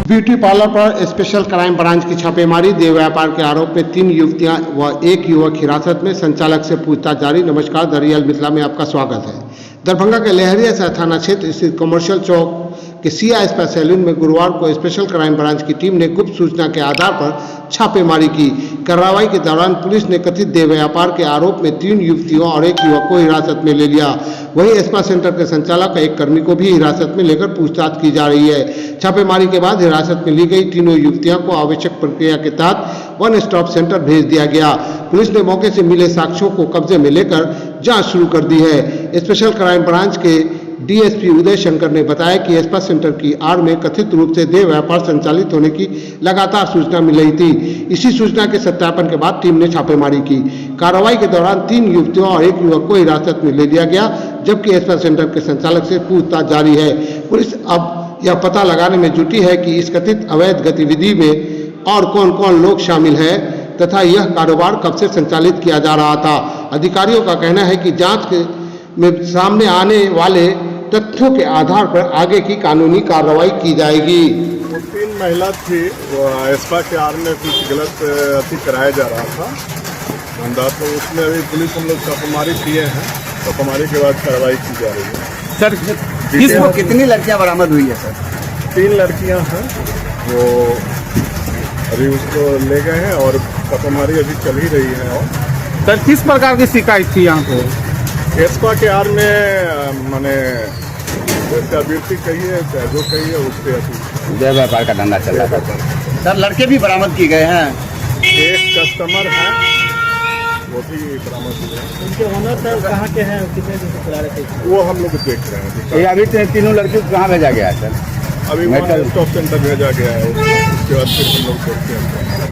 Beauty parlour पर special crime branch की छापेमारी। देह व्यापार के आरोप में 3 युवतियां व 1 युवक हिरासत में, संचालक से पूछताछ जारी। नमस्कार, द रियल मिथिला में आपका स्वागत है। दरभंगा के लहरिया थाना क्षेत्र स्थित कमर्शियल चौक के सिया स्पा सैलून में गुरुवार को स्पेशल क्राइम ब्रांच की टीम ने गुप्त सूचना के आधार पर छापेमारी की। कार्रवाई के दौरान पुलिस ने कथित देह व्यापार के आरोप में 3 युवतियों और 1 युवक को हिरासत में ले लिया। वहीं स्पा सेंटर के संचालक एक कर्मी को भी हिरासत में लेकर पूछताछ की जा रही है। छापेमारी के बाद हिरासत में ली गई तीनों युवतियों को आवश्यक प्रक्रिया के तहत वन स्टॉप सेंटर भेज दिया गया। पुलिस ने मौके से मिले साक्ष्यों को कब्जे में लेकर जांच शुरू कर दी है। स्पेशल क्राइम ब्रांच के डीएसपी उदय शंकर ने बताया कि स्पा सेंटर की आड़ में कथित रूप से देह व्यापार संचालित होने की लगातार सूचना मिल रही थी। इसी सूचना के सत्यापन के बाद टीम ने छापेमारी की। कार्रवाई के दौरान 3 युवतियों और 1 युवक को हिरासत में ले लिया गया, जबकि स्पा सेंटर के संचालक से पूछताछ जारी है। पुलिस अब यह पता लगाने में जुटी है कि इस कथित अवैध गतिविधि में और कौन कौन लोग शामिल हैं तथा यह कारोबार कब से संचालित किया जा रहा था। अधिकारियों का कहना है कि जांच में सामने आने वाले तथ्यों के आधार पर आगे की कानूनी कार्रवाई की जाएगी। वो 3 महिला थी, वो स्पा के आर में कुछ गलत अति कराया जा रहा था धंधा, तो उसमें अभी पुलिस हम लोग छापेमारी किए हैं। छापेमारी के बाद कार्रवाई की जा रही है। सर कितनी लड़कियां बरामद हुई है? सर 3 लड़कियां हैं, वो अभी उसको ले गए हैं और छापेमारी अभी चल ही रही है। और सर किस प्रकार की शिकायत थी यहाँ पे? स्पा के आर में माने अभ्यर्थी कहिए चाहे जो कहिए उससे अति देह व्यापार का धंधा चल रहा था। सर लड़के भी बरामद किए गए हैं। एक कस्टमर है, वो भी बरामद हुए हैं। उनके ओनर सर कहाँ के हैं, कितने दिन से चला रहे थे? वो हम लोग देख रहे हैं। ये अभी तीनों लड़कियों को कहाँ भेजा गया है? सर अभी वन स्टॉप सेंटर भेजा गया है, उसके बाद फिर हम लोग देखते हैं।